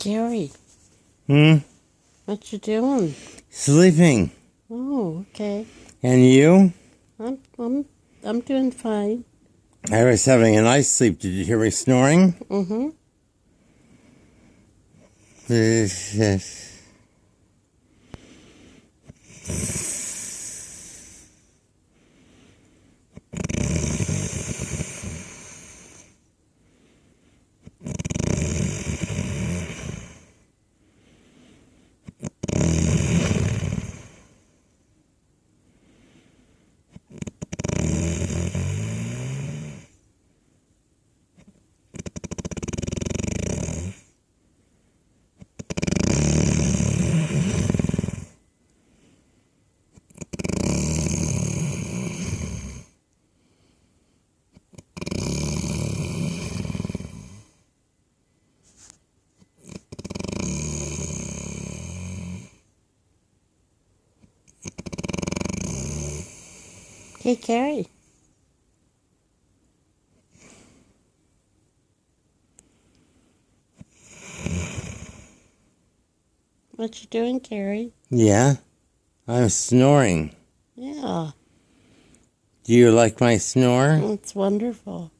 Gary, Hmm? what you doing? Sleeping. Oh, okay. And you? I'm doing fine. I was having a nice sleep. Did you hear me snoring? Mm-hmm. Hey, Gary. What you doing, Gary? Yeah? I'm snoring. Yeah, Do you like my snore? it's wonderful.